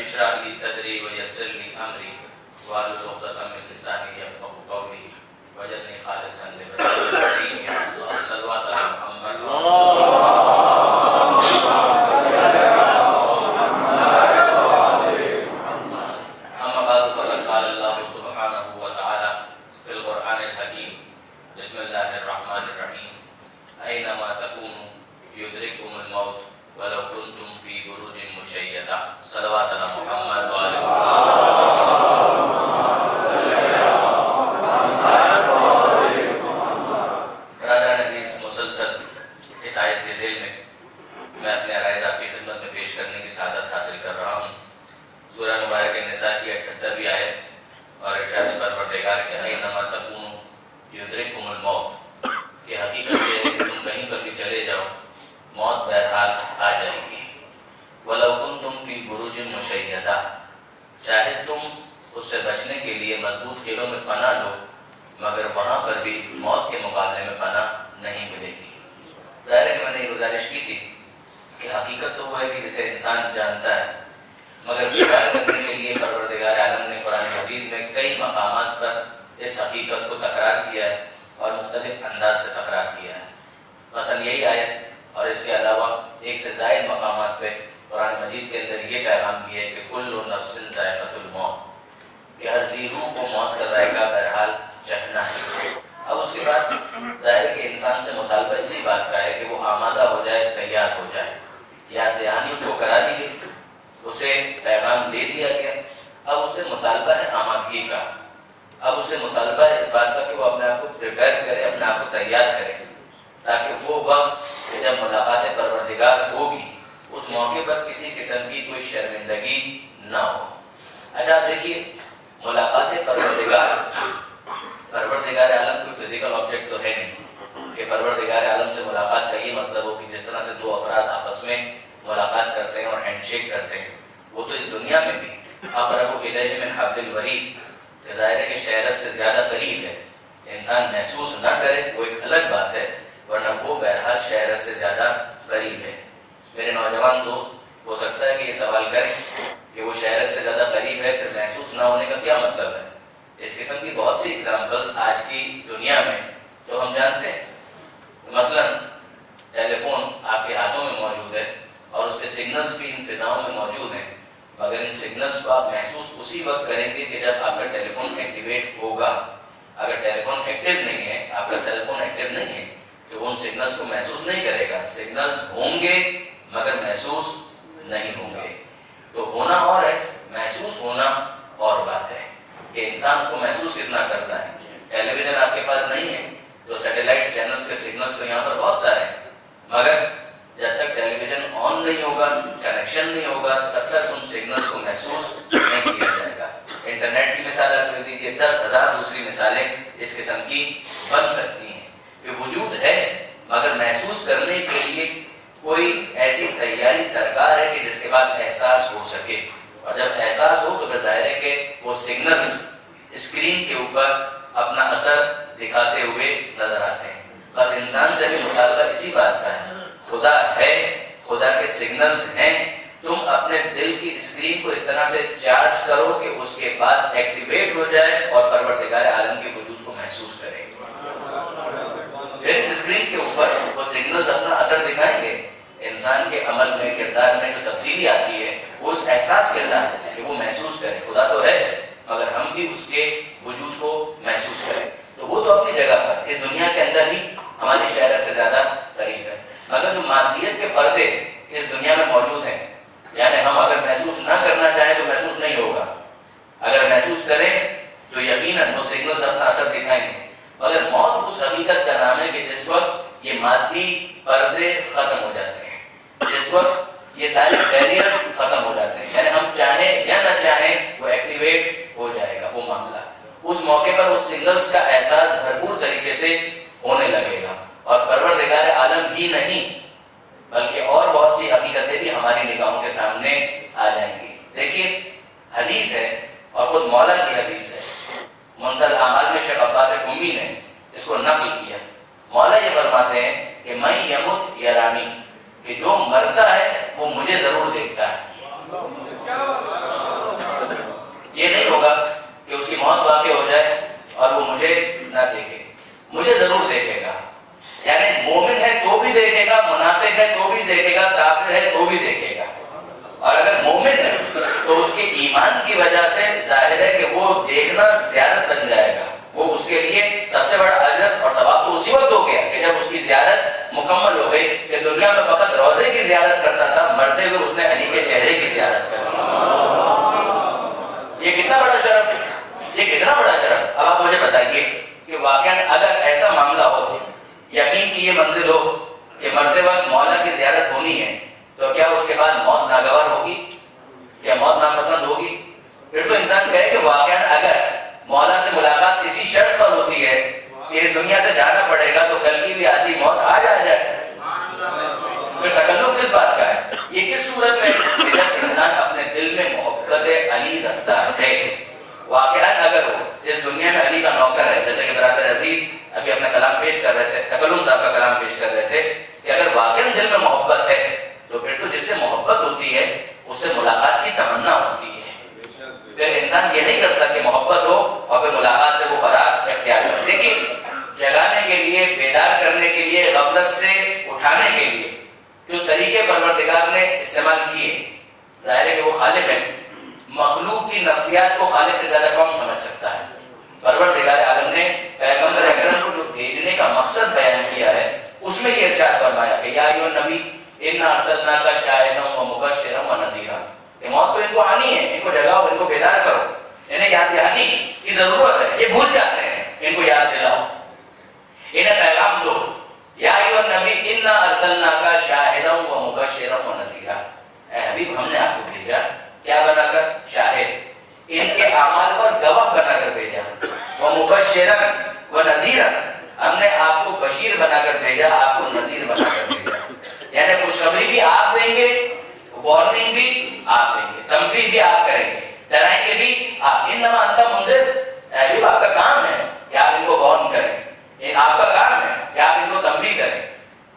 اشرح لي صدري ويسر لي امري واحلل عقدة من لساني يفقهوا قولي واجعلني خالصا لوجهك الكريم يا الله صلوات على محمد اما بعد فقد قال الله سبحانه وتعالى في القرآن الحكيم بسم الله الرحمن الرحيم اينما تكونوا يدرككم الموت ولو كنتم في بروج مشيدة صلوات على محمد وآل برادران عزیز، مسلسل اس آیت کے ذیل میں اپنے عرائض آپ کی خدمت میں پیش کرنے کی سعادت حاصل کر رہا ہوں۔ سورہ مبارک النساء کی 78ویں آیت اور ارشاد پروردگار کے اینما تکونوا یدرککم الموت، کہ حقیقت یہ ہے کہ تم کہیں پر بھی چلے جاؤ موت بہرحال آ جائے گی۔ وَلَوْ كُنْتُمْ فِي بُرُوجٍ مُشَيَّدَةٍ، چاہے تم اس سے بچنے کے لیے مضبوط قلعوں میں پناہ لو مگر وہاں پر بھی موت کے مقابلے میں پناہ نہیں ملے گی۔ ظاہر ہے کہ میں نے یہ گزارش کی تھی کہ حقیقت تو وہ ہے کہ جسے انسان جانتا ہے، مگر بیدار کرنے کے لیے پروردگار عالم نے قرآن مجید میں کئی مقامات پر اس حقیقت کو تکرار کیا ہے اور مختلف انداز سے تکرار کیا ہے۔ مثلا یہی آیت اور اس کے علاوہ ایک سے زائد مقامات پہ قرآن مجید کے اندر یہ پیغام بھی ہے کہ کل نفس ذائقۃ الموت، کہ ہر ذی روح کو موت کا ذائقہ بہرحال چکھنا ہے۔ اب اس کے بعد ظاہر ہے کہ انسان سے مطالبہ اسی بات کا ہے کہ وہ آمادہ ہو جائے، تیار ہو جائے۔ یاد دہانی اس کو کرا دی گئی، اسے پیغام دے دیا گیا، اب اس سے مطالبہ ہے آمادگی کا، اب اس سے مطالبہ ہے اس بات کا کہ وہ اپنے آپ کو پریپیئر کرے، اپنے آپ کو تیار کرے، تاکہ وہ وقت کہ جب ملاقات پروردگار ہوگی اس موقع پر کسی قسم کی کوئی شرمندگی نہ ہو۔ اچھا آپ دیکھیے، ملاقات پروردگار عالم کوئی فزیکل آبجیکٹ تو ہے نہیں کہ پروردگار عالم سے ملاقات کا یہ مطلب ہو کہ جس طرح سے دو افراد آپس میں ملاقات کرتے ہیں اور ہینڈ شیک کرتے ہیں، وہ تو اس دنیا میں بھی اقرب الیہ من حبل الورید، کہ ظاہر ہے کہ شہرت سے زیادہ قریب ہے۔ انسان محسوس نہ کرے وہ ایک الگ بات ہے، ورنہ وہ بہرحال شہرت سے زیادہ قریب ہے۔ میرے نوجوان دوست ہو سکتا ہے کہ یہ سوال کریں کہ وہ شہرت سے زیادہ قریب ہے، پھر محسوس نہ ہونے کا کیا مطلب ہے؟ اس قسم کی بہت سی ایگزامپلز آج کی دنیا میں تو ہم جانتے ہیں۔ مثلا ٹیلی فون آپ کے ہاتھوں میں موجود ہے اور اس کے سگنلز بھی ان فضاؤں میں موجود ہیں، مگر ان سگنلز کو آپ محسوس اسی وقت کریں گے کہ جب آپ کا ٹیلی فون ایکٹیویٹ ہوگا۔ اگر ٹیلی فون ایکٹیو نہیں ہے، آپ کا سیل فون ایکٹیو نہیں ہے، تو وہ ان سگنلز کو محسوس نہیں کرے گا۔ سگنلز ہوں گے مگر محسوس نہیں ہوں گے۔ تو ہونا اور ہے، محسوس ہونا اور بات ہے کہ انسان اس کو محسوس کتنا کرتا ہے۔ ٹیلی ویژن آپ کے پاس نہیں ہے تو سیٹلائٹ چینلز کے سگنلز تو یہاں پر بہت سارے ہیں، مگر جب تک ٹیلی ویژن آن نہیں ہوگا، کنیکشن نہیں ہوگا، تب تک ان سگنلز کو محسوس نہیں کیا جائے گا۔ انٹرنیٹ کی مثال آپ لے دیجیے، 10,000 دوسری مثالیں اس قسم کی بن سکتی ہیں کہ وجود ہے مگر محسوس کرنے کے لیے کوئی ایسی تیاری درکار ہے کہ جس کے بعد احساس ہو سکے، اور جب احساس ہو تو پھر ظاہر ہے کہ وہ سگنلز اسکرین کے اوپر اپنا اثر دکھاتے ہوئے نظر آتے ہیں۔ بس انسان سے بھی مطالبہ اسی بات کا ہے، خدا ہے، خدا کے سگنلز ہیں، تم اپنے دل کی اسکرین کو اس طرح سے چارج کرو کہ اس کے بعد ایکٹیویٹ ہو جائے اور پروردگار عالم کے وجود کو محسوس کرے۔ پھر اس اسکرین کے اوپر وہ سگنلز اپنا اثر دکھائیں گے۔ انسان کے عمل میں، کردار میں جو تبدیلی آتی ہے وہ اس احساس کے ساتھ ہے کہ وہ محسوس کرے خدا تو ہے مگر ہم بھی اس کے وجود کو محسوس کریں۔ تو وہ تو اپنی جگہ پر اس دنیا کے اندر ہی ہماری شہرت سے زیادہ قریب ہے، مگر جو مادیت کے پردے اس دنیا میں موجود ہیں، یعنی ہم اگر محسوس نہ کرنا چاہیں تو محسوس نہیں ہوگا، اگر محسوس کریں تو یقیناً وہ سگنلز اپنا اثر دکھائیں گے۔ مگر موت اس حقیقت کا نام ہے کہ جس وقت یہ مادی پردے ختم ہو جاتے ہیں، جس وقت یہ سارے بیریئرز ختم ہو جاتے ہیں، یعنی ہم چاہیں یا نہ چاہیں وہ ایکٹیویٹ ہو جائے گا وہ معاملہ۔ اس موقع پر اس سگنلز کا احساس بھرپور طریقے سے ہونے لگے گا، اور پروردگار عالم ہی نہیں بلکہ اور بہت سی حقیقتیں بھی ہماری نگاہوں کے سامنے آ جائیں گی۔ دیکھیے حدیث ہے اور خود مولا کی حدیث ہے، منتهى الاعمال میں شیخ عباس قمی نے اس کو نقل کیا۔ مولا یہ فرماتے ہیں کہ میں یمت یرانی، کہ جو مرتا ہے وہ مجھے ضرور دیکھتا ہے۔ اتنا زیارت بن جائے گا، وہ اس کے لیے سب سے بڑا اجر اور ثواب تو اسی وقت ہو گیا کہ جب اس کی زیارت مکمل ہو گئی، کہ دنیا میں فقط روزے کی زیارت کرتا تھا، مرتے ہوئے اس نے علی کے چہرے کی زیارت کر لی۔ یہ کتنا بڑا شرف ہے، یہ کتنا بڑا شرف۔ اب آپ مجھے بتائیے کہ واقعاً اگر ایسا معاملہ ہو، یقین کی یہ منزل ہو کہ مرتے وقت مولا کی زیارت ہونی ہے، تو کیا اس کے بعد موت ناگوار ہوگی؟ کیا موت ناپسند ہوگی؟ پھر تو انسان کہے کہ واقعاً اگر مولا سے ملاقات اسی شرط پر ہوتی ہے کہ اس دنیا سے جانا پڑے گا، تو کل کی بھی آتی موت آج آ جائے، پھر تکلف کس بات کا ہے؟ یہ کس صورت میں کہ جب انسان اپنے دل میں محبت علی رکھتا ہے۔ واقعاً اگر وہ اس دنیا میں علی کا نوکر ہے، جیسے کہ برادر عزیز ابھی اپنا کلام پیش کر رہے تھے، تکلم صاحب کا کلام پیش کر رہے تھے، کہ اگر واقعاً دل میں محبت ہے تو پھر تو جس سے محبت ہوتی ہے اس سے ملاقات کی تمنا ہوتی ہے۔ پھر انسان یہ نہیں کرتا کہ محبت ہو اور پھر ملاقات سے وہ فرار اختیار کرے۔ دیکھیے، جگانے کے لیے، بیدار کرنے کے لیے، غفلت سے اٹھانے کے لیے جو طریقے پروردگار نے استعمال کیے، ظاہر ہے کہ وہ خالق ہے۔ مخلوق کی نفسیات کو خالق سے زیادہ کون سمجھ سکتا ہے؟ پروردگار عالم نے پیغمبر اکرم کو جو بھیجنے کا مقصد بیان کیا ہے، اس میں یہ ارشاد فرمایا کہ یا ایھا النبی انا ارسلناک شاہدا ومبشرا ونذیرا، کہ موت تو ان کو آنی ہے، ان کو جگاؤ، ان کو بیدار کرو، انہیں یاد دہانی کی ضرورت ہے، یہ بھول جاتے ہیں، ان کو یاد دلاؤ، انہیں پیغام دو۔ یا ایھا النبی انا ارسلناک شاہدا ومبشرا ونذیرا، اے حبیب ہم نے آپ کو بھیجا کیا بنا کر؟ شاہد، ان کے اعمال پر گواہ بنا کر بھیجا، ومبشرا ونذیرا، ہم نے آپ کو بشیر بنا کر بھیجا، آپ کو نذیر بنا کر بھیجا، یعنی خوشخبری بھی آپ دیں گے، وارننگ بھی آپ دیں گے، تنبیہ بھی آپ کریں گے، ڈرائیں گے بھی آپ۔ انما انت منذر، یہ آپ کا کام ہے کہ آپ ان کو وارن کریں، یہ آپ کا کام ہے کہ آپ ان کو تنبیہ کریں۔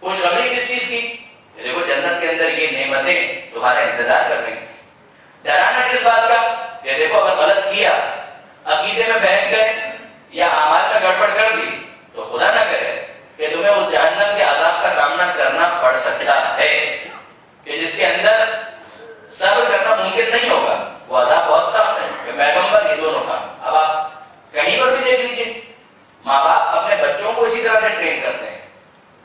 خوشخبری کس چیز کی؟ دیکھو جنت کے اندر یہ نعمتیں تمہارا انتظار کر رہی ہیں۔ ڈرانا کس بات کا؟ کہ دیکھو اگر غلط کیا، عقیدے میں بہک گئے یا اعمال میں گڑبڑ کر دی، تو خدا نہ کرے کہ تمہیں اس جہنم کے عذاب کا سامنا کرنا پڑ سکتا ہے، کہ جس کے اندر صبر کرنا ممکن نہیں ہوگا، وہ عذاب بہت سخت ہے۔ کہ پیغمبر یہ دونوں کام، اب آپ کہیں پر بھی دیکھ لیجیے، ماں باپ اپنے بچوں کو اسی طرح سے ٹرین کرتے ہیں۔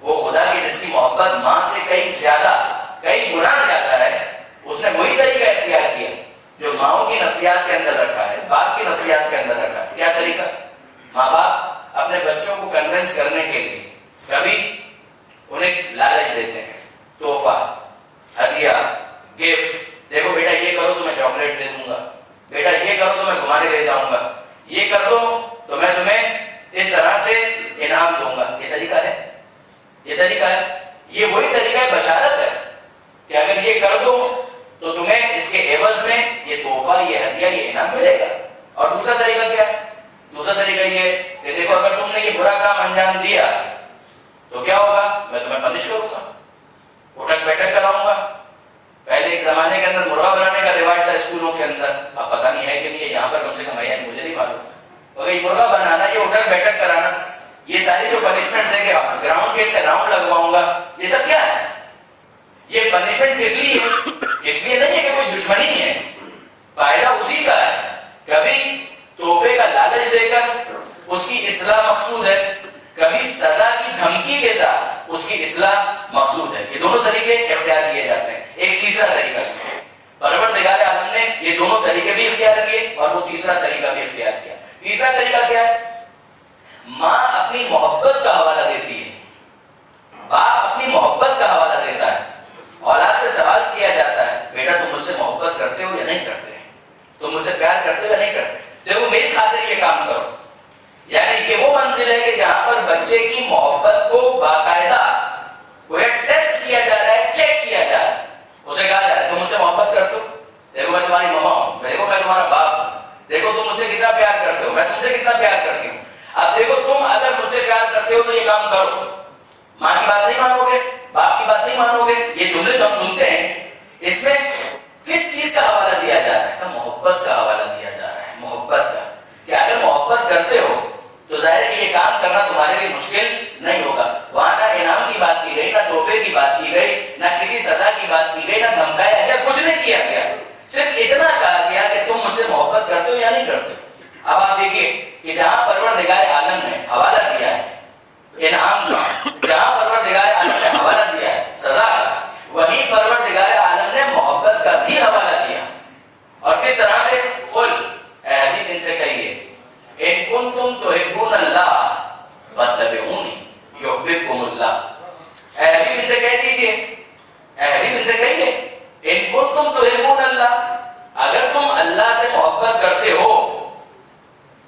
وہ خدا کی جس کی محبت ماں سے کئی زیادہ، کئی گنا زیادہ ہے، اس نے وہی طریقہ اختیار کیا جو ماؤں کی نفسیات کے اندر رکھا ہے، باپ کی نفسیات کے اندر رکھا ہے۔ کیا طریقہ؟ ماں باپ اپنے بچوں کو کنونس کرنے کے لیے کبھی انہیں لالچ دیتے ہیں، تحفہ، ہدیہ، گفٹ، دیکھو بیٹا یہ کرو تو میں چاکلیٹ دے دوں گا، بیٹا یہ کرو تو میں گھمانے لے جاؤں گا، یہ کر دو تو میں تمہیں اس طرح سے انعام دوں گا۔ یہ طریقہ ہے، یہ طریقہ ہے، یہ وہی طریقہ بشارت ہے کہ اگر یہ کر دو تو تمہیں اس کے عوض میں یہ تحفہ، یہ ہدیہ، یہ انعام ملے گا۔ اور دوسرا طریقہ کیا ہے؟ دوسرا طریقہ یہ کہ دیکھو اگر تم نے یہ برا کام انجام دیا تو کیا ہوگا؟ میں تمہیں پنش کروں گا، اٹھک بیٹھک کراؤں گا۔ پہلے ایک زمانے کے اندر مرغا بنانے کا رواج تھا اسکولوں کے اندر، اب پتہ نہیں ہے کہ نہیں، یہاں پر کم سے کم ہے، مجھے نہیں معلوم، مگر یہ مرغا بنانا، یہ اٹھک بیٹھک کرانا، یہ ساری جو پنشمنٹ ہے کہ گراؤنڈ کے راؤنڈ لگواؤں گا، یہ سب کیا ہے؟ یہ پنشمنٹ کس لیے ہے؟ اس لیے نہیں ہے کہ کوئی دشمنی ہے، فائدہ اسی کا ہے۔ کبھی تحفے کا لالچ دے کر اس کی اصلاح مقصود ہے، کبھی سزا کی دھمکی کے ساتھ اس کی اصلاح مقصود ہے۔ یہ دونوں طریقے اختیار کیے جاتے ہیں۔ ایک تیسرا طریقہ، پروردگار عالم نے یہ دونوں طریقے بھی اختیار کیے اور وہ تیسرا طریقہ بھی اختیار کیا۔ تیسرا طریقہ کیا ہے؟ ماں اپنی محبت کا حوالہ دیتی ہے، باپ اپنی محبت کا حوالہ دیتا ہے، اولاد سے سوال کیا جاتا ہے بیٹا تم مجھ سے محبت کرتے ہو یا نہیں کرتے، تم مجھ سے پیار کرتے ہو یا نہیں کرتے، دیکھو میری خاطر یہ کام کرو۔ یعنی کہ وہ منزل ہے کہ جہاں پر بچے کی محبت کو باقاعدہ کوئی ٹیسٹ کیا جا رہا ہے، چیک کیا جا رہا ہے، اسے کہا جا رہا ہے تم مجھ سے محبت کرتے ہو، دیکھو میں تمہاری ماما ہوں، دیکھو میں تمہارا باپ ہوں، دیکھو تم مجھ سے کتنا پیار کرتے ہو، میں تم سے کتنا پیار کرتی ہوں، اب دیکھو تم اگر مجھ سے پیار کرتے ہو تو یہ کام کرو، ماں کی بات نہیں مانو گے، باپ کی بات نہیں مانو گے۔ یہ جملے جو ہم سنتے ہیں اس میں کس چیز کا حوالہ دیا جا رہا ہے؟ محبت کا حوالہ دیا جا رہا ہے، محبت کا، کہ اگر محبت کرتے ہو تو ظاہر ہے کہ یہ کام کرنا تمہارے لیے مشکل نہیں ہوگا۔ وہاں نہ انعام کی بات کی گئی، نہ تحفے کی بات کی گئی، نہ کسی سزا کی بات کی گئی، نہ دھمکایا گیا، کچھ نہیں کیا گیا، صرف اتنا کہا گیا کہ تم مجھ سے محبت کرتے ہو یا نہیں کرتے ہو۔ اب آپ دیکھیے کہ جہاں پروردگار عالم نے حوالہ دیا ہے انعام کا، جہاں پروردگار عالم نے حوالہ دیا ہے سزا کا، وہیں پروردگار عالم نے محبت کا بھی حوالہ دیا. اور کس طرح سے؟ قل، اے حبیب ان سے کہیے، ان کنتم تحبون اللہ فاتبعونی یحببکم اللہ. اے حبیب ان سے کہہ دیجئے، اے حبیب ان سے کہیے، ان کنتم تحبون اللہ، اگر تم اللہ سے محبت کرتے ہو،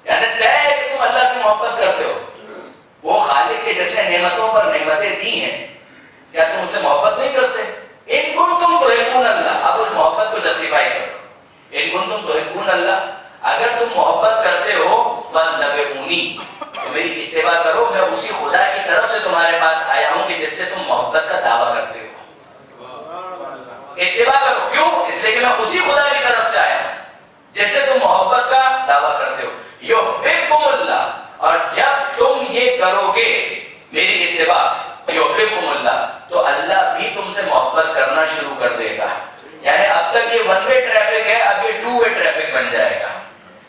یعنی طے ہے کہ تم اللہ سے محبت کرتے ہو، وہ خالق کے جس نے نعمتوں پر نعمتیں دی ہیں، کیا تم اس سے محبت نہیں کرتے؟ ان کنتم تحبون اللہ، اب اس محبت کو جسٹیفائی کرو. ان کنتم تحبون اللہ، اگر تم محبت کرتے ہو فاتبعونی، تو میری اتباع کرو، میں اسی خدا کی طرف سے تمہارے پاس آیا ہوں کہ جس سے تم محبت کا دعویٰ کرتے ہو. اتباع کرو، کیوں؟ اس لیے کہ میں اسی خدا کی طرف سے آیا ہوں جس سے تم محبت کا دعویٰ کرتے ہو. یحببکم اللہ، اور جب تم یہ کرو گے میری اتباع، یحببکم اللہ، تو اللہ بھی تم سے محبت کرنا شروع کر دے گا. یعنی اب تک یہ ون وے ٹریفک ہے، اب یہ ٹو وے ٹریفک بن جائے گا.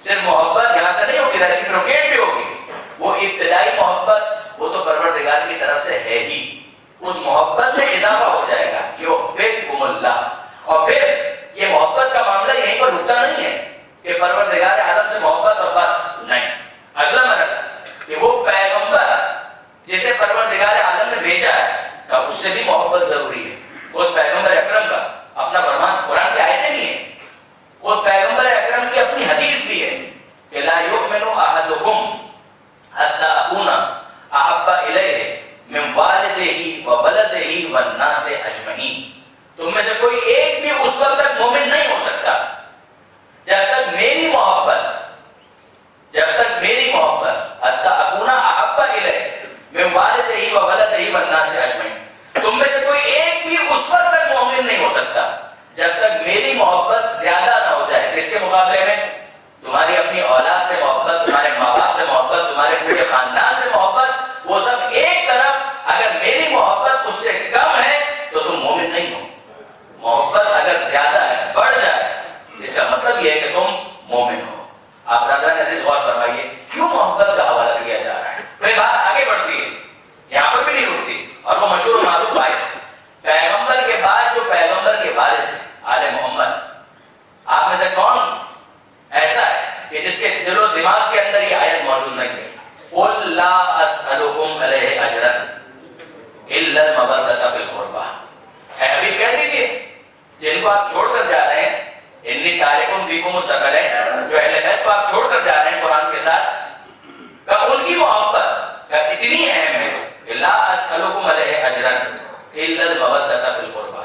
صرف محبت یہاں سے نہیں ہوگی، ریسیپروکیٹ بھی ہوگی. وہ ابتدائی محبت وہ تو پروردگار کی طرف سے ہے ہی، اس محبت میں اضافہ ہو جائے گا، یحببکم اللہ. اور پھر یہ محبت کا معاملہ یہیں پر رکتا نہیں ہے کہ پروردگار عالم سے محبت اور بس نہیں. اگلا مرحلہ کہ وہ پیغمبر جسے پروردگار عالم نے بھیجا ہے کہ اس سے بھی محبت ضروری ہے. خود پیغمبر اکرم کا اپنا فرمان قرآن کی آیتیں نہیں ہیں، خود پیغمبر اکرم کی اپنی حدیث بھی ہے کہ لا یؤمن احدکم حتی اکون احب الیہ من والدہ وولدہ والناس اجمعین. تم میں سے کوئی ایک بھی اس وقت تک مومن نہیں ہو سکتا جب تک میری محبت حتی اکون احب الیہ من والدہ وولدہ والناس اجمعین. تم میں سے کوئی ایک بھی اس وقت تک مومن نہیں ہو سکتا جب تک میری محبت زیادہ نہ ہو جائے. کس کے مقابلے میں؟ تمہاری اپنی اولاد سے محبت، تمہارے ماں باپ سے محبت، تمہارے پورے خاندان سے محبت، وہ سب ایک طرف. اگر میری محبت اس سے کم ہے تو تم مومن نہیں ہو. محبت اگر زیادہ ہے، بڑھ جائے، اس کا مطلب یہ ہے کہ تم مومن ہو. آپ برادران عزیز غور فرمائیے کیوں محبت کا حوالہ کیا جا رہا ہے. پھر بات آگے بڑھتی ہے، یہاں پر بھی نہیں رکتی. اور وہ مشہور معروف آیت پیغمبر کے بعد جو پیغمبر کے وارث آل محمد، آپ میں سے کون ایسا ہے کہ جس کے دل و دماغ کے اندر یہ آیت موجود نہیں ہے؟ قل لا اسألکم علیہ اجرا الا المودۃ فی القربى. اے حبیب کہہ دیجیے جن کو آپ چھوڑ کر جا رہے ہیں، انی تارکم فیکم الثقلین، جو اہل بیت کو آپ چھوڑ کر جا رہے ہیں قرآن کے ساتھ، کہ ان کی محبت کا اتنی اہم ہے کہ لا اسألکم علیہ اجرا الا المودۃ فی القربى.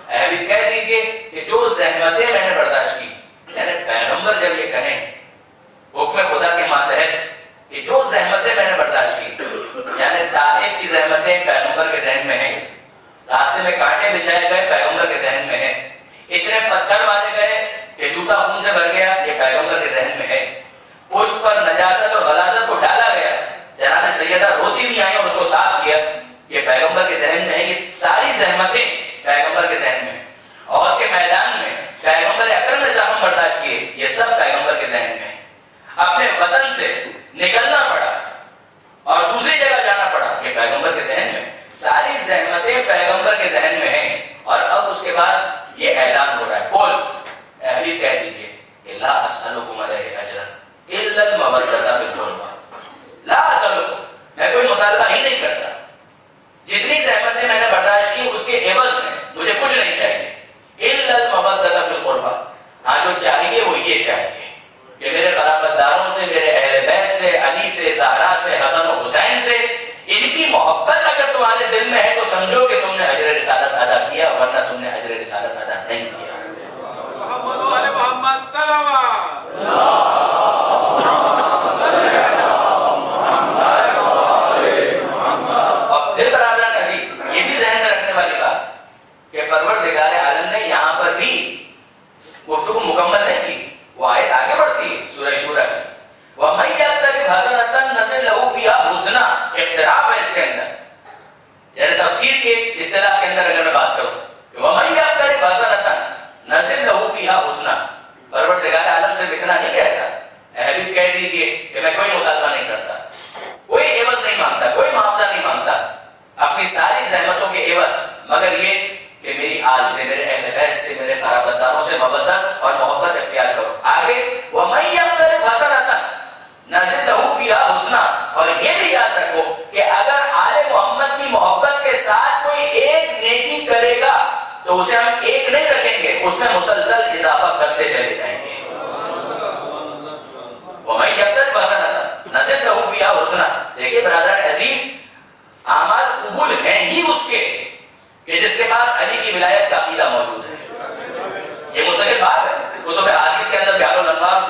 اے حبیب کہہ دیجیے کہ جو زحمتیں میں نے برداشت کی، یعنی پیغمبر جب یہ کہیں حکم خدا کے ماتحت کہ جو زحمتیں میں نے برداشت کی، یعنی طائف کی زحمتیں پیغمبر کے ذہن میں ہیں، راستے میں کانٹے بچھائے گئے پیغمبر کے ذہن میں ہے، اتنے پتھر مارے گئے کہ جوتا خون سے بھر گیا، یہ پیغمبر کے ذہن میں ہے، پشت پر نجاست اور غلاظت کو ڈالا گیا، جناب سیدہ روتی بھی آئی اور اس کو صاف کیا، یہ پیغمبر کے ذہن میں ہے. یہ ساری زحمتیں پیغمبر کے ذہن میں. عہد کے میدان میں پیغمبر اکرم نے زخم برداشت کیے، یہ سب پیغمبر کے ذہن میں. اپنے وطن سے نکلنا پڑا اور دوسری جگہ جانا پڑا، یہ پیغمبر کے ذہن میں. ساری زحمتیں پیغمبر کے ذہن میں ہیں. اور اب اس کے بعد یہ اعلان ہو رہا ہے، قل، اے حبیب کہہ دیجیے کہ لا اسألکم علیہ اجرا الا المودۃ فی القربى. لا اسألکم، میں کوئی مطالبہ ہی نہیں کرتا. جتنی زحمتیں میں نے برداشت کی اس کے عوض میں مجھے کچھ نہیں چاہیے. الا المودۃ فی القربى، ہاں جو چاہیے وہ یہ چاہیے کہ میرے قرابت داروں سے، میرے اہل بیت سے، علی سے، زہرا سے، حسن و حسین سے، ان کی محبت اگر تمہارے دل میں ہے تو سمجھو کہ تم نے اجر رسالت ادا کیا، ورنہ تم نے اجر رسالت ادا نہیں کیا. محمد صلوات.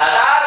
1000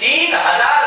3000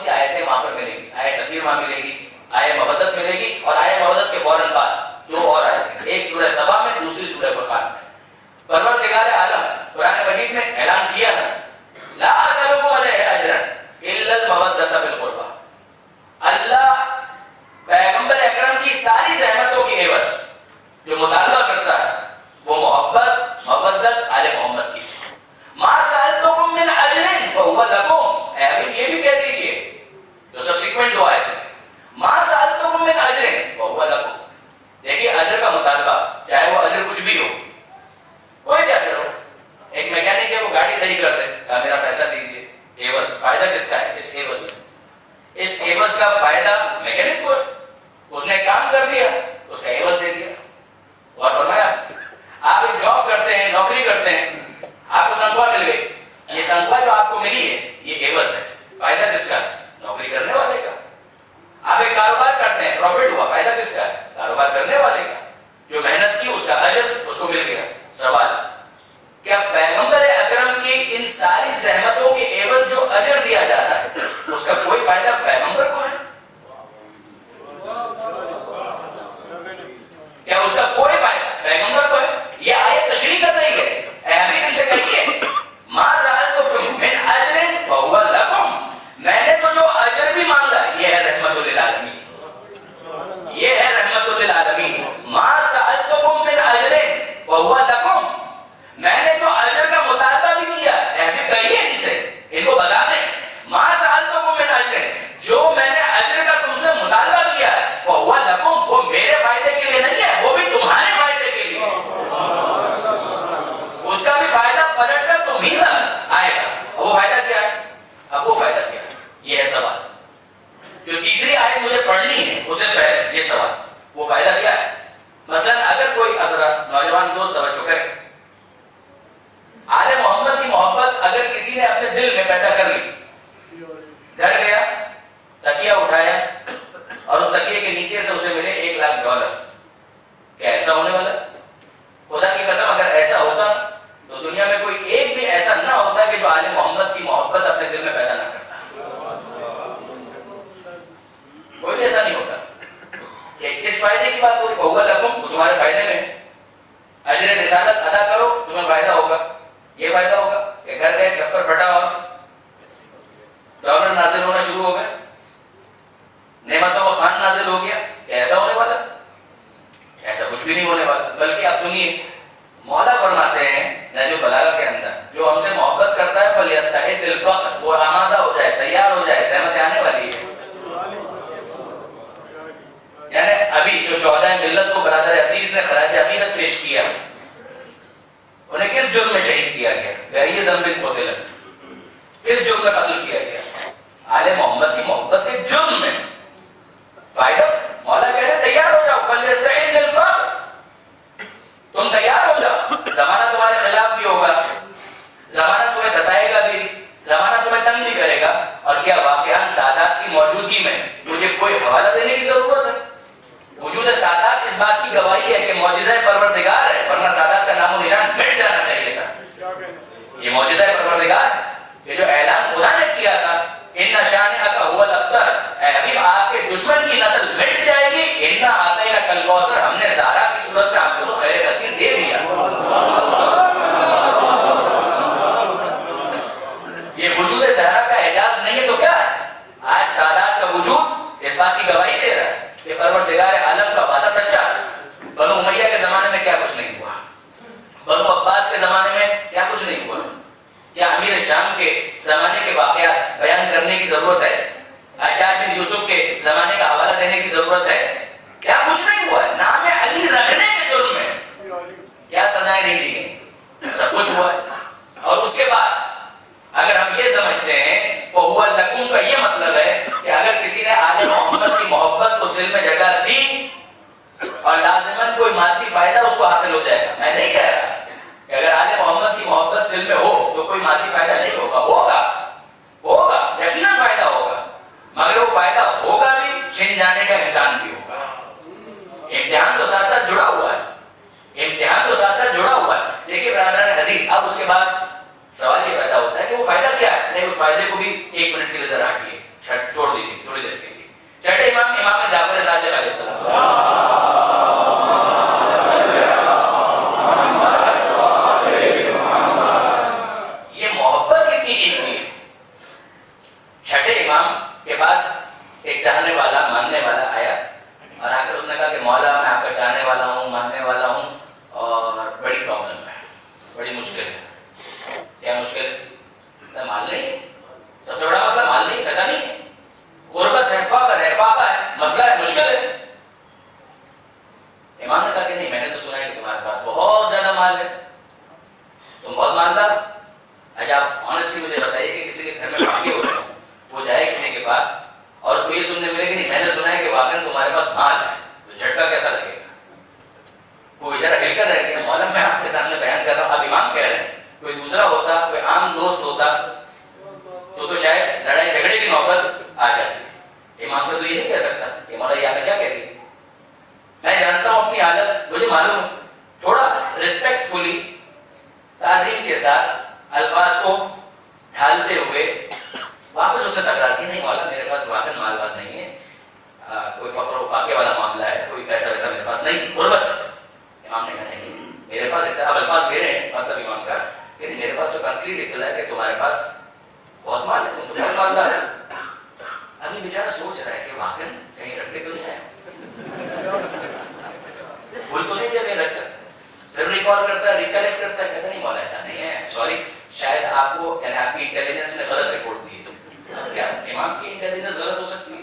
سی آیتیں وہاں پر ملیں گی. آیت تطہیر وہاں ملے گی, آیت مودت ملے گی, اور آیت مودت کے فوراً بعد دو اور آیتیں, ایک سورہ سبا میں, دوسری سورہ فرقان میں. پروردگار عالم قرآن مجید میں اعلان کیا ہے, لا اسألکم علیہ اجرا الا المودۃ فی القربى. اللہ پیغمبر اکرم کی ساری زحمتوں کی عوض جو مطالبہ کرتا ہے وہ محبت, مودت آل محمد کی. ما سألتکم من اجر فهو لکم, اے حبیب یہ بھی کہہ دیجئے جو سبسیکوینٹ دو آیت ہیں, ما سألتکم من اجر فهو لکم. دیکھیے اجر کا مطالبہ, چاہے وہ اجر کچھ بھی ہو, کوئی بھی اجر ہو. ایک میکینک ہے, وہ گاڑی صحیح کر دے, کہا میرا پیسہ دیجیے, عوض. فائدہ کس کا ہے؟ اس عوض میں. اس عوض کا فائدہ میکینک کو, اس نے کام کر دیا, اس کا عوض دے دیا. اور فرمایا آپ ایک جاب کرتے ہیں, نوکری کرتے ہیں, آپ کو تنخواہ مل گئی, یہ تنخواہ جو آپ کو ملی ہے یہ عوض ہے. فائدہ کس کا ہے؟ نوکری کرنے والے کا. آپ ایک کاروبار کرتے ہیں, پروفٹ ہوا, فائدہ کس کا ہے؟ کاروبار کرنے والے کا. جو محنت کی اس کا اجر اس کو مل گیا. سوال, کیا پیغمبر اکرم کی ان ساری زحمتوں کے عوض جو اجر دیا جا رہا ہے اس کا کوئی فائدہ پیغمبر کو ہے؟ کیا اس کا کوئی فائدہ پیغمبر کو ہے؟ یہ آیت تشریح کر رہی ہے, اے حبیب ان سے کہیے ما سألتکم من اجر فهو لکم, میں نے تو جو اجر بھی مانگا یہ ہے رحمت للعالمین, یہ ہے رحمت للعالمین. ما سألتکم من اجر فهو لکم, میں نے جو اجر کا مطالبہ بھی کیا, اے حبیب کہیے ان سے, ان کو بتا دیں, ما سألتکم من اجر, جو میں نے اجر کا تم سے مطالبہ کیا ہے, فهو لکم, وہ میرے فائدے کے لیے نہیں ہے, وہ بھی تمہارے فائدے کے لیے. اس کا بھی فائدہ پلٹ کر تمہیں آئے گا. اب وہ فائدہ کیا ہے؟ اب وہ فائدہ کیا ہے؟ یہ ہے سوال. جو تیسری آیت مجھے پڑھنی ہے اس سے پہلے یہ سوال, وہ فائدہ کیا ہے؟ مثلا اگر کوئی حضرات نوجوان دوست توجہ کرے, آل محمد کی محبت اگر کسی نے اپنے دل میں پیدا کر لی, گھر گیا, تکیہ اٹھایا اور اس تکیے کے نیچے سے اسے ملے $1,00,000, کیا ایسا ہونے والا؟ خدا کی قسم اگر ایسا ہوتا تو دنیا میں کوئی ایک بھی ایسا نہ ہوتا کہ جو آل محمد کی محبت اپنے دل میں پیدا نہ کرتا. کوئی بھی ایسا نہیں ہوتا. کہ اس فائدے کی بات ہوئی, فهو لکم, وہ تمہارے فائدے میں. اجر رسالت ادا کرو, تمہیں فائدہ ہوگا. یہ فائدہ ہوگا کہ گھر گئے, چھپر پھٹا اور ڈالر نازل ہونا شروع ہو گئے, نعمتوں کا خوان نازل ہو گیا. ایسا ہونے والا؟ ایسا کچھ بھی نہیں ہونے والا. بلکہ آپ سنیے, مولا فرماتے ہیں نہج البلاغہ کے اندر, جو ہم سے محبت کرتا ہے فلیستعد للفخر, وہ آمادہ ہو جائے, تیار ہو جائے, زحمت آنے والی ہے. یعنی ابھی جو شہداء ملت کو برادر عزیز نے خراج عقیدت پیش کیا, انہیں کس جرم میں شہید کیا گیا؟ بأي ذنب قتل, کس جرم میں قتل کیا گیا؟ آل محمد کی محبت کے جرم میں. فائدہ مولا کہتے ہیں تیار ہو جاؤ, فلیستعد للفخر, تم تیار ہو جاؤ. زمانہ تمہارے خلاف بھی ہوگا, زمانہ تمہیں ستائے گا بھی, زمانہ تمہیں تنگ بھی کرے گا. اور کیا واقعہ سادات کی موجودگی میں مجھے کوئی حوالہ دینے کی ضرورت ہے؟ وجود سادات اس بات کی گواہی ہے کہ معجزہ پروردگار ہے, ورنہ سادات کا نام و نشان مٹ جانا چاہیے تھا. یہ معجزہ پروردگار ہے کہ جو اعلان خدا نے کیا تھا, ان شانئک هو الابتر, اے حبیب آپ کے دشمن کی نسل مٹ جائے گی. انا اعطیناک الکوثر, ہم نے زہرا کی صورت میں آپ کو تو خیر کثیر دے دیا. یہ وجود زہرا کا اعجاز نہیں ہے تو کیا ہے؟ آج سادات کا وجود اس بات کی گواہی دے رہا ہے کہ پروردگار عالم کا وعدہ سچا ہے. بنو امیہ کے زمانے میں کیا کچھ نہیں ہوا, بنو عباس کے زمانے میں کیا کچھ نہیں ہوا. کیا امیر شام کے زمانے کے واقعات بیان کرنے کی ضرورت ہے؟ حجاج بن یوسف کے زمانے کا حوالہ دینے کی ضرورت ہے؟ کیا کچھ نہیں ہوا ہے. نام علی رکھنے کے جرم میں کیا سزائیں نہیں دی گئی, سب کچھ ہوا ہے. اور اس کے بعد اگر ہم یہ سمجھتے ہیں فهو لکم کا یہ مطلب ہے کہ اگر کسی نے آل محمد کی محبت کو دل میں جگہ دی اور لازماً کوئی مادی فائدہ اس کو حاصل ہو جائے گا. میں نہیں کہہ رہا کہ اگر آل محمد کی محبت دل میں ہو تو کوئی مادی فائدہ نہیں ہوگا, ہوگا یقیناً فائدہ ہوگا, مگر وہ فائدہ ہوگا بھی, چھن جانے کا امتحان بھی ہوگا. امتحان تو ساتھ ساتھ جڑا ہوا ہے, امتحان تو ساتھ ساتھ جڑا ہوا ہے. دیکھیے برادران عزیز, اب اس کے بعد سوال یہ پیدا ہوتا ہے کہ وہ فائدہ کیا ہے. نہیں, اس فائدے کو بھی ایک منٹ کے لیے ذرا ہٹیے. چھوڑ دی تھی تھوڑی دیر کے لیے. چھٹے امام امام جعفر صادق علیہ السلام. یہ محبت کتنی قیمتی ہے. چھٹے امام کے پاس ایک چاہنے والا ماننے والا آیا اور آ کر اس نے کہا کہ مولا میں آپ کا چاہنے والا ہوں, ماننے والا ہوں, اور بڑی پرابلم ہے, بڑی مشکل ہے. کیا مشکل ہے؟ مال نہیں ہے. سب سے بڑا مسئلہ مال نہیں, پیسہ نہیں ہے, غربت ہے, فقر ہے, فاقہ ہے, مسئلہ ہے, مشکل ہے. امام نے کہا کہ نہیں, میں نے تو سنا ہے کہ تمہارے پاس بہت زیادہ مال ہے, تم بہت مالدار. اچھا آپ آنیسٹلی مجھے بتائیے کہ کسی کے گھر میں پارٹی ہو رہے ہوں, وہ جائے کسی کے پاس اور اس کو یہ سننے ملے کہ نہیں میں نے سنا ہے کہ واقعی تمہارے پاس مال ہے, تو جھٹکا کیسا لگے گا؟ وہ بیچارہ ہل کر رہ گیا. مولا میں آپ کے سامنے بیان کر رہا ہوں, اب امام کہہ رہے ہیں. کوئی دوسرا ہوتا, کوئی عام دوست ہوتا تو شاید لڑائی جھگڑے کی نوبت آ جاتی. امام سے تو یہ نہیں کہہ سکتا کہ مولا یہ آپ کیا کہہ رہی ہے, میں جانتا ہوں اپنی حالت, مجھے معلوم. تھوڑا ریسپیکٹ فلی, تعظیم کے ساتھ الفاظ کو ڈھالتے ہوئے واپس اس نے تکرار کی, نہیں مولا میرے پاس واقعی مال بات نہیں ہے, کوئی فقر و فاقے والا معاملہ ہے, کوئی پیسہ ویسا میرے پاس نہیں, غربت. امام نے کہا نہیں میرے پاس اب الفاظ دے رہے ہیں, مطلب امام کا کہ میرے پاس تو کنکریٹ اطلاع ہے کہ تمہارے پاس بہت مال ہے, تم تو بہت مالدار ہے. ابھی بیچارہ سوچ رہا ہے کہ واقعی کہیں رکھ کے تو نہیں آیا, بھول تو نہیں دیا کہیں رکھ کر. پھر ریکال کرتا ہے, ریکلیکٹ کرتا ہے, کہتا نہیں مولا ایسا نہیں ہے, سوری شاید آپ کو یعنی آپ کی انٹیلیجنس نے غلط رپورٹ دی ہے. کیا امام کی انٹیلیجنس غلط ہو سکتی ہے؟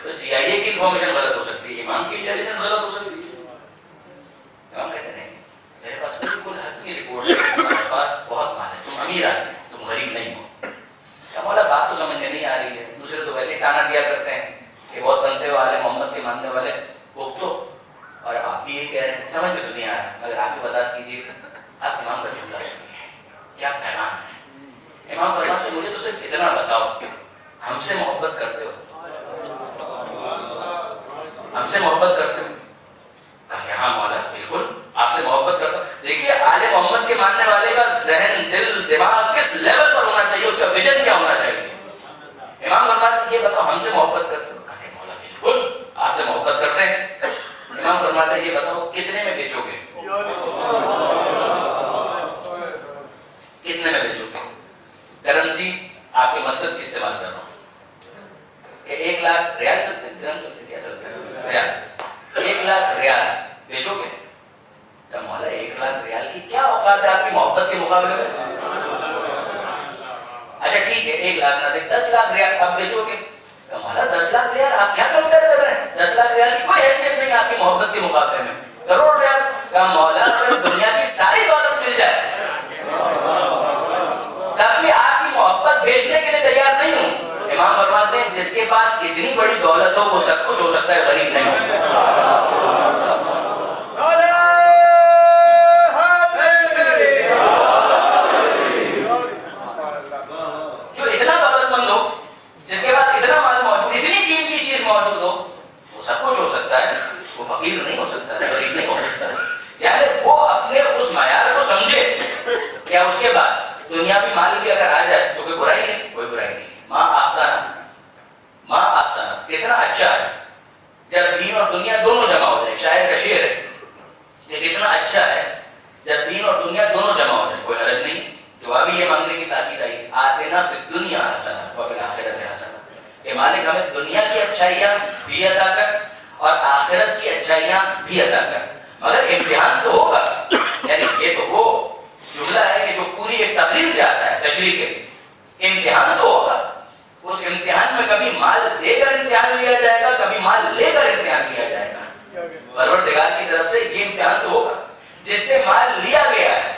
تو سی آئی اے کی انفارمیشن غلط ہو سکتی ہے, امام کی انٹیلیجنس غلط ہو سکتی ہے. امام کہتے نہیں میرے پاس بالکل حتمی رپورٹ ہے, تمہارے پاس بہت مال ہے, تم امیر آدمی ہو, تم غریب نہیں ہو. کیا مولا بات تو سمجھ میں نہیں آ رہی ہے, دوسرے تو ویسے تانا دیا کرتے ہیں کہ بہت بنتے ہو آل محمد کے ماننے والے وہ تو, اور اب آپ بھی یہ کہہ رہے ہیں, سمجھ میں تو نہیں آ رہا. مگر آپ بھی وضاحت کیجیے, آپ امام کا جملہ سنیے, کیا پیغام ہے. امام فرماتے ہیں مجھے تو صرف اتنا بتاؤ, ہم سے محبت کرتے ہو, ہم سے محبت کرتے ہو؟ کہا کہ ہاں مولا بالکل آپ سے محبت کرتا ہوں. دیکھیے آل محمد کے ماننے والے کا ذہن, دل, دماغ کس لیول پر ہونا چاہیے, اس کا ویژن کیا ہونا چاہیے. امام فرماتے ہیں یہ بتاؤ ہم سے محبت کرتے ہو؟ کہا کہ مولا بالکل آپ سے محبت کرتے ہیں. امام فرماتے ہیں یہ بتاؤ کتنے میں بیچو گے, کتنے میں بیچو گے. کرنسی آپ کے مسجد کی استعمال کر رہا ہوں کہ 1 لاکھ ریال چلتے ہیں, درہم چلتے ہیں, کیا چلتے ہیں, ریال, 1 لاکھ ریال بیچو گے. کہ مولا 1 لاکھ ریال کی کیا اوقات ہے آپ کی محبت کے مقابلے میں. اچھا ٹھیک ہے 1 لاکھ نہ سے 10 لاکھ ریال آپ بیچو گے. کہ مولا 10 لاکھ ریال آپ کیا کمپیئر کر رہے ہیں, 10 لاکھ ریال کی کوئی حیثیت نہیں آپ کی محبت کے مقابلے میں. کروڑ ریال. کہ مولا اگر دنیا کی ساری دولت مل جائے تب بھی آپ کی محبت بیچنے کے لیے تیار نہیں ہوں. امام فرماتے ہیں جس کے پاس اتنی بڑی دولت ہو وہ سب کچھ ہو سکتا ہے, غریب نہیں ہو سکتا. جو اتنا دولت مند ہو, جس کے پاس اتنا مال موجود, اتنی قیمتی چیز موجود ہو, وہ سب کچھ ہو سکتا ہے, وہ فقیر نہیں ہو سکتا, غریب نہیں ہو سکتا. یعنی وہ اپنے اس معیار کو سمجھے. کیا اس کے بعد دنیاوی مال بھی اگر آ جائے تو کوئی برائی ہے, کوئی برائی نہیں. ماں آسانہ, ماں آسانہ کتنا اچھا ہے جب دین اور دنیا دونوں جمع ہو جائے. شاعر کا شعر ہے یہ کتنا اچھا ہے جب دین اور دنیا دونوں جمع ہو جائے, کوئی حرج نہیں. دعا بھی یہ مانگنے کی تاکید آئی, آتنا فی الدنیا حسنہ وفی الآخرۃ حسنہ, کہ مالک ہمیں دنیا کی اچھائیاں بھی عطا کر اور آخرت کی اچھائیاں بھی عطا کر. مگر امتحان تو ہوگا, یعنی یہ تو وہ جملہ ہے کہ جو پوری ایک تقریر جاتا ہے تشریح کے لیے. امتحان تو ہوگا, اس امتحان میں کبھی مال دے کر امتحان لیا جائے گا, کبھی مال لے کر امتحان لیا جائے گا. پروردگار کی طرف سے یہ امتحان تو ہوگا. جس سے مال لیا گیا ہے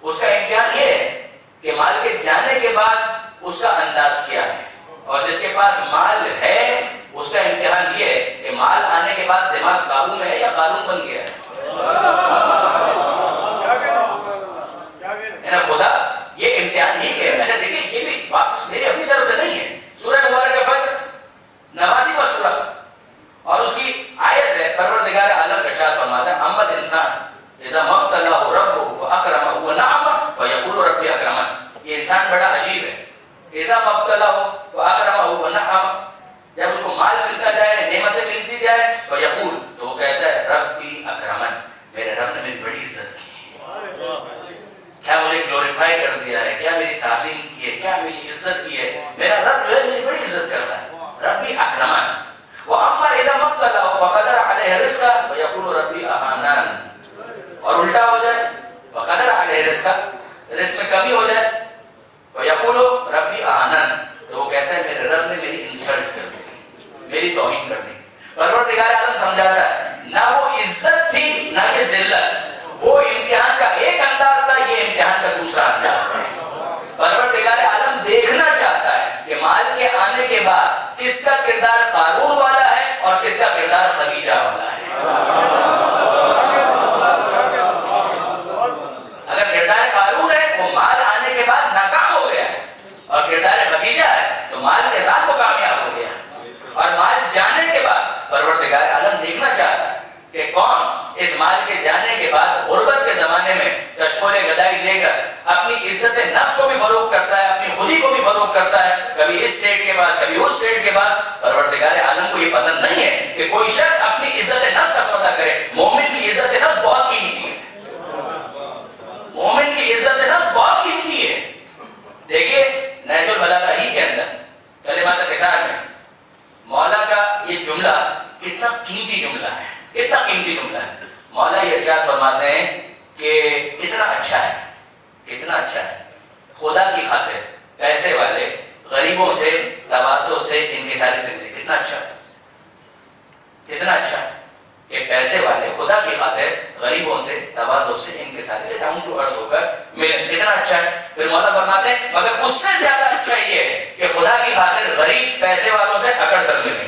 اس کا امتحان یہ ہے کہ مال کے جانے کے بعد اس کا انداز کیا ہے, اور جس کے پاس مال ہے اس کا امتحان یہ ہے کہ مال آنے کے بعد دماغ قابو میں ہے یا قانون بن گیا ہے. خدا یہ امتحان ہی ہے. اچھا دیکھیے یہ بھی واپس میری اپنی طرف سے نہیں ہے. سورہ مبارکہ فجر 89واں سورہ اور اس کی آیت ہے, پروردگار عالم ارشاد فرماتا ہے اما الانسان اذا ما ابتلاه ربه فاکرمه ونعمه فیقول ربی اکرمن. یہ انسان بڑا عجیب ہے اذا ما ابتلاه فاکرمہ ونعمہ، جب اس کو مال ملتا جائے، نعمتیں ملتی جائے، فیقول، تو وہ کہتا ہے ربی اکرمن، میرے رب نے میری بڑی عزت کی ہے، کیا مجھے گلوریفائی کر دیا ہے، کیا میری تعظیم کی ہے، کیا میری عزت کی ہے، میرا رب جو ہے میری بڑی عزت کرتا ہے، ربی اکرمن۔ واما اذا ما ابتلاه فقدر علیہ رزقہ فیقول ربی اہانن، اور الٹا ہو جائے، فقدر علیہ رزقہ، رزق میں کمی ہو جائے، فیقول ربی اہانن، تو وہ کہتا ہے میرے رب نے میری انسلٹ کر دی، میری توہین کر دی۔ پروردگار عالم سمجھاتا ہے نہ وہ عزت تھی نہ یہ ذلت، وہ امتحان کا ایک انداز تھا، یہ امتحان کا دوسرا انداز ہے۔ پروردگار عالم دیکھنا چاہتا ہے کہ مال کے آنے کے بعد کس کا کردار قارون والا ہے اور کس کا کردار خدیجہ والا ہے۔ اگر کردار قارون ہے وہ مال آنے کے بعد ناکام ہو گیا، اور کردار خدیجہ ہے تو مال کے ساتھ وہ کامیاب ہو گیا، اور مال جانے کے بعد پروردگار عالم دیکھنا چاہتا ہے کہ کون اس مال کے جانے کے بعد غربت کے زمانے میں کشکول گدائی دے کر اپنی عزت نفس کو بھی فروغ کرتا ہے، اپنی خودی کو بھی فروغ کرتا ہے، کبھی اس سیٹ کے پاس کبھی اس سیٹ کے پاس۔ پروردگار عالم کو یہ پسند نہیں ہے کہ کوئی شخص اپنی عزت نفس کا سودا کرے۔ مومن کی عزت نفس بہت قیمتی ہے، مومن کی عزت نفس بہت قیمتی ہے۔ دیکھیے نہج البلاغہ ہی کے اندر کلمات خسار میں مولا کا یہ جملہ کتنا قیمتی جملہ ہے، کتنا قیمتی جملہ ہے۔ مولا یہ ارشاد فرماتے ہیں کہ کتنا اچھا ہے، کتنا اچھا ہے خدا کی خاطر پیسے والے غریبوں سے تواضع سے انکساری سے ملے، کتنا اچھا ہے، کتنا اچھا ہے کہ پیسے والے خدا کی خاطر غریبوں سے تواضع سے انکساری سے ڈاؤن ٹو ارتھ ہو کر ملے، کتنا اچھا ہے۔ پھر مولا فرماتے ہیں مگر اس سے زیادہ اچھا یہ ہے کہ خدا کی خاطر غریب پیسے والوں سے اکڑ کر ملے۔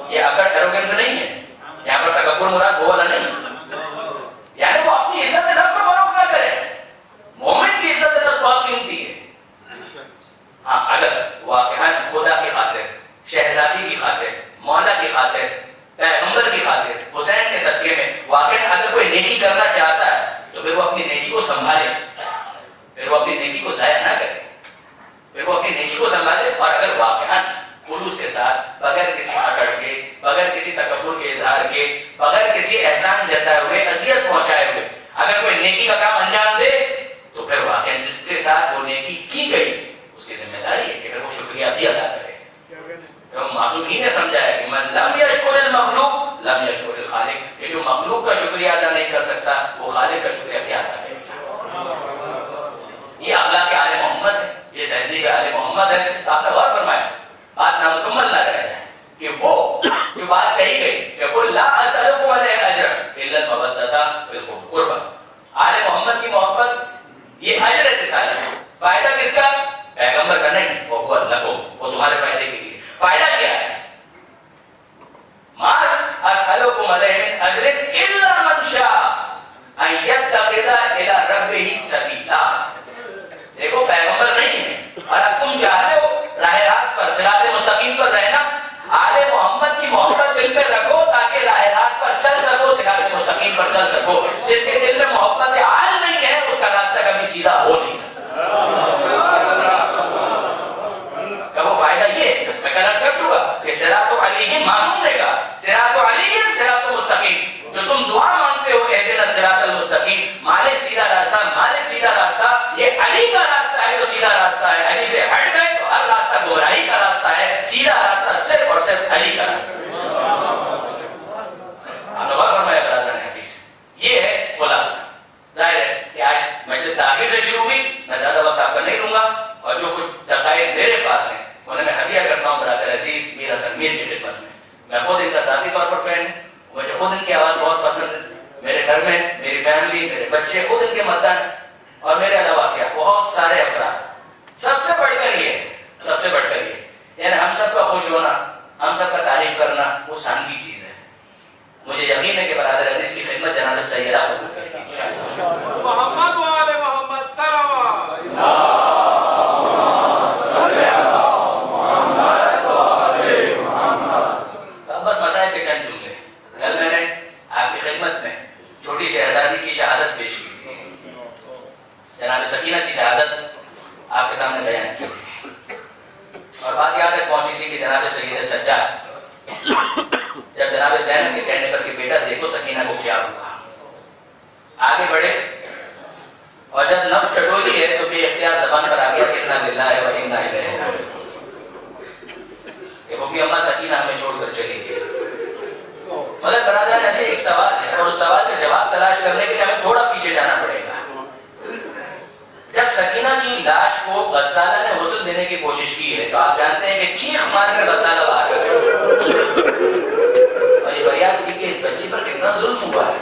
یہ اکڑ ایروگنس نہیں ہے، یہاں پر تکبر مراد وہ والا نہیں، یعنی وہ اپنی عزت نفس کو فروغ نہ کرے۔ مومن کی عزت نفس بہت قیمتی ہے۔ ہاں اگر واقعاً خدا کی خاطر، شہزادی کی خاطر، مولا کی خاطر، پیغمبر کی خاطر، حسین کے صدقے میں واقعاً اگر کوئی نیکی کرنا چاہتا ہے تو پھر وہ اپنی نیکی کو سنبھالے، پھر وہ اپنی نیکی کو ضائع نہ کرے، پھر وہ اپنی نیکی کو سنبھالے، اور اگر واقعاً خلوص کے ساتھ، بغیر کسی اکڑ کے، بغیر کسی تکبر کے اظہار کے، بغیر کسی احسان جتائے ہوئے، اذیت پہنچائے ہوئے اگر کوئی نیکی کا کام انجام دے تو پھر واقعاً جس کے ساتھ وہ نیکی کی گئی اس کی ذمہ داری ہے کہ پھر وہ شکریہ بھی ادا کرے۔ تو معصوم ہی نے سمجھایا کہ من لم یشکر المخلوق لم یشکر الخالق، کہ جو مخلوق کا شکریہ ادا نہیں کر سکتا وہ خالق کا شکریہ کیا ادا کرے گا۔ یہ اخلاق آل محمد ہے، یہ تہذیب آل محمد ہے۔ تو آپ نے غور فرمایا بات نامکمل نہ رہ جائے کہ وہ جو بات کہی گئی کہ قل لا اسألکم علیہ اجرا الا المودۃ فی القربى، آل محمد کی محبت یہ اجر اتصال ہے، فائدہ کس کا؟ پیغمبر کا نہیں، وہ اللہ کو، وہ تمہارے فائدے کے لیے۔ فائدہ کیا ہے؟ ما اسألکم علیہ من اجر الا من شاء ان یتخذ الی ربہ سبیلا۔ دیکھو پیغمبر نہیں ہے اور اب تم چاہتے ہو راہ راست پر، صراط مستقیم پر رہنا، آل محمد کی محبت دل میں رکھو تاکہ راہ راست پر چل سکو، صراط مستقیم پر چل سکو۔ جس کے دل میں محبت آل نہیں ہے اس کا راستہ کبھی سیدھا ہو نہیں سکتا۔ کیا وہ فائدہ یہ میں کل عرض کر چکا کہ صراط علیہ معصوم دے گا، صراط علیہ صراط مستقیم، جو تم دعا مانگتے ہو اہدنا الصراط المستقیم، مالک سیدھا راستہ، مالک سیدھا راستہ، یہ علی کا راستہ ہے جو سیدھا راستہ ہے۔ علی سے ہٹ گئے تو ہر راستہ گمراہی کا راستہ ہے، سیدھا راستہ صرف اور صرف علی کا راستہ ہے۔ آپ نے غور فرمایا برادران عزیز، یہ ہے خلاصہ۔ ظاہر ہے کہ آج مجلس آخر سے شروع ہوئی، میں زیادہ وقت آپ کا نہیں لوں گا، اور جو کچھ دقائق میرے پاس ہیں انہیں میں ہدیہ کرتا ہوں برادر عزیز میر حسن میر کی خدمت میں۔ میں خود ان کا ذاتی طور پر فین ہوں، مجھے خود ان کی آواز بہت پسند ہے، میرے گھر میں میری فیملی، میرے بچے خود ان کے مداح ہیں، اور میرے علاوہ کیا بہت سارے افراد۔ سب سے بڑھ کر یہ، سب سے بڑھ کر یہ، یعنی ہم سب کا خوش ہونا، ہم سب کا تعریف کرنا وہ سانگی چیز ہے۔ مجھے یقین ہے کہ برادر عزیز کی خدمت جناب سیدہ قبول کرے گی انشاءاللہ۔ محمد و آل محمد صلوات۔ بس مسائل کے چند جملے، کل میں نے آپ کی خدمت میں چھوٹی شہزادی کی شہادت پیش کی تھی، جناب سکینہ کی شہادت آپ کے سامنے بیان کی۔ جناب سید سجاد، جب جناب زینب کے کہنے پر کہ بیٹا دیکھو سکینہ کو کیا ہوا، آگے بڑھے اور جب نفس ٹٹولی ہے تو بے اختیار زبان پر آ گیا کہ انا للہ و انا الیہ راجعون، کہ وہ بھی اماں سکینہ ہمیں چھوڑ کر چلی گئی۔ مگر برادران ایسے ایک سوال ہے اور اس سوال کا جواب تلاش کرنے کے لیے ہمیں تھوڑا پیچھے جانا پڑے گا۔ جب سکینہ کی لاش کو غسالہ نے غسل دینے کی کوشش کی ہے تو آپ جانتے ہیں کہ چیخ مار کر غسالہ باہر کر گیا اور یہ فریاد کی کہ اس بچی پر کتنا ظلم ہوا ہے،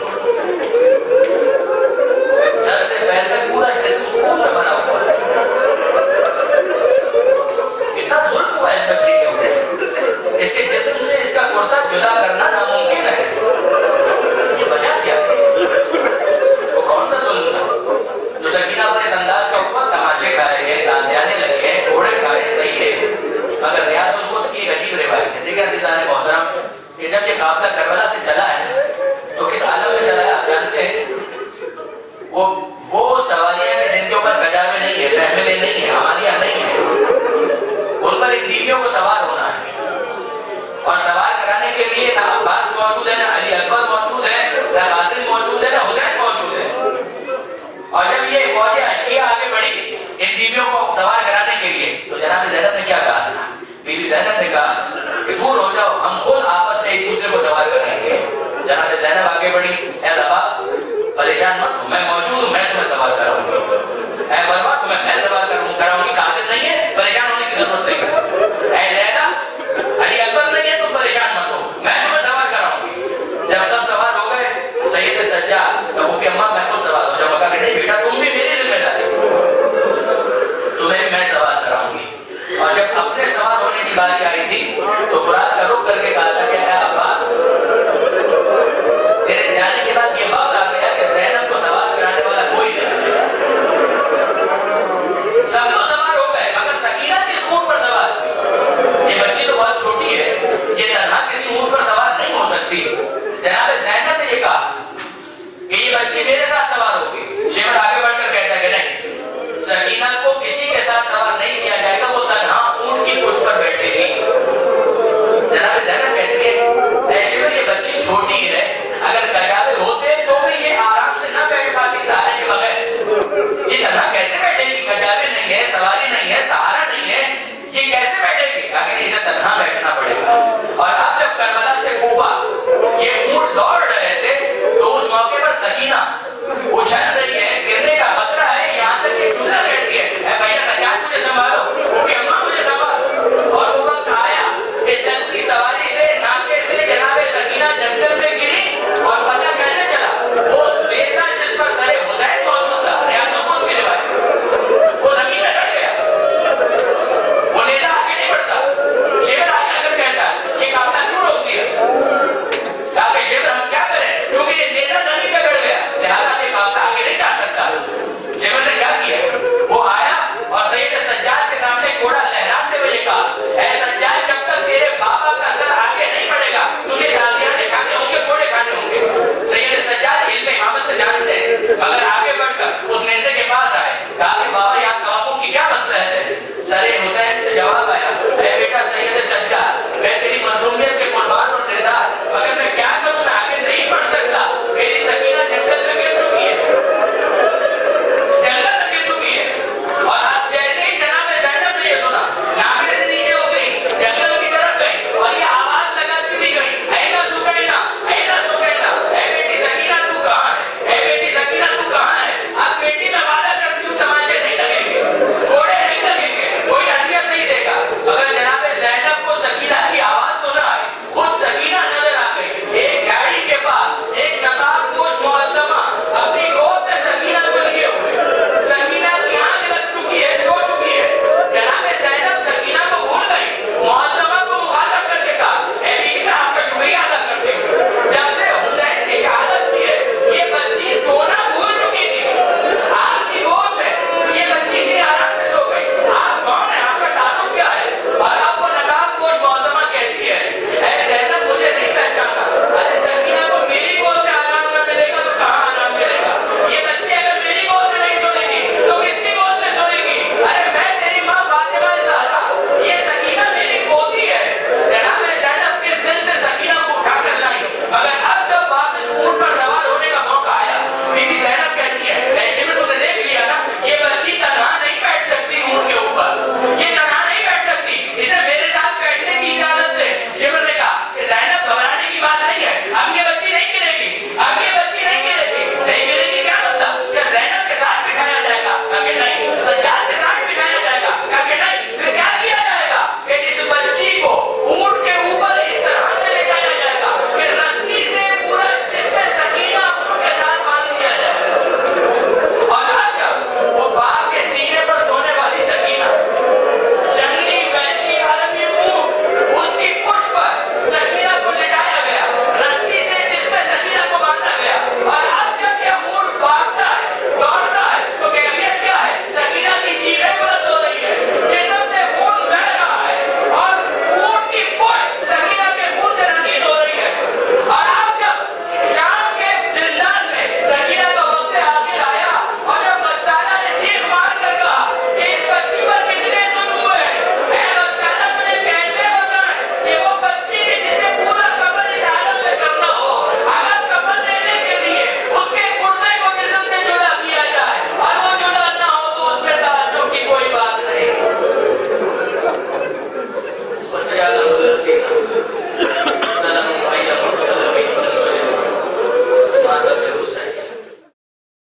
سر سے پیر تک پورا جسم خون میں بنا ہوا ہے، اتنا ظلم ہوا ہے اس بچی کے اوپر، اس کے جسم سے اس کا کرتا جدا کرنا ناممکن ہے۔ یہ وجہ کیا ہے؟ وہ کون سا ظلم تھا جو سکینہ پر اس انداز کا ہوا؟ تماچے کھائے گئے، تازیانے لگے ہیں، گھوڑے کھائے، صحیح ہے، مگر ریاض القدس کی ایک عجیب روایت ہے۔ دیکھیں عزیزان محترم کہ جب یہ قافلہ کربلا سے چلا ہے تو کس عالم میں چلا ہے آپ جانتے ہیں؟ وہ سواریاں ہیں جن کے اوپر کجاوے نہیں ہے، محملیں نہیں ہیں، ہمالیاں نہیں ہیں، ان پر ایک بیویوں کو سوار ہونا ہے اور سوار کرانے کے لیے نہ عباس موجود ہے، نہ علی اکبر موجود ہے، نہ قاسم موجود ہے، نہ حسین موجود ہے۔ اور جب یہ فوج اشقیہ آگے بڑھی ان بیویوں کو سوار کرانے کے لیے تو جناب زینب نے کیا کہا تھا؟ بیوی زینب نے کہا کہ دور ہو جاؤ، ہم خود آپس میں ایک دوسرے کو سوار کریں گے۔ جناب زینب آگے بڑھی